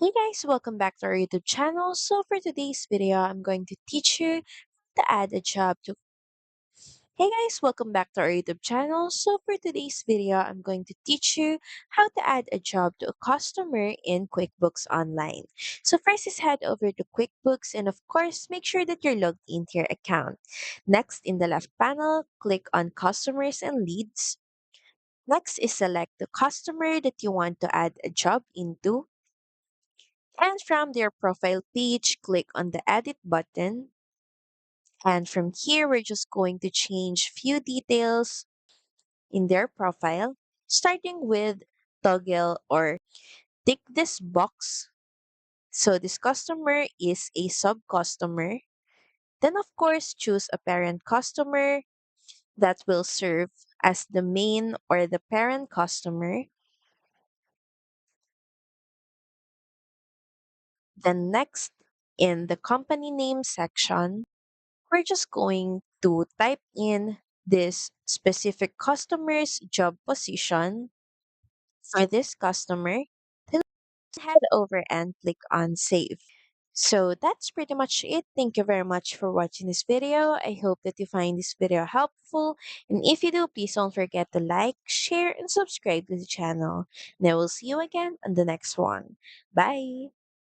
Hey guys, welcome back to our YouTube channel. So for today's video, I'm going to teach you to add a job to Hey guys, welcome back to our YouTube channel. So for today's video, I'm going to teach you how to add a job to a customer in QuickBooks Online. So first is head over to QuickBooks and of course, make sure that you're logged into your account. Next, in the left panel, click on Customers and Leads. Next is select the customer that you want to add a job into. And from their profile page, click on the edit button. And from here, we're just going to change few details in their profile, starting with toggle or tick this box. So this customer is a sub customer. Then of course, choose a parent customer that will serve as the main or the parent customer. Then next, in the company name section, we're just going to type in this specific customer's job position for this customer. Then head over and click on save. So that's pretty much it. Thank you very much for watching this video. I hope that you find this video helpful. And if you do, please don't forget to like, share, and subscribe to the channel. And I will see you again on the next one. Bye!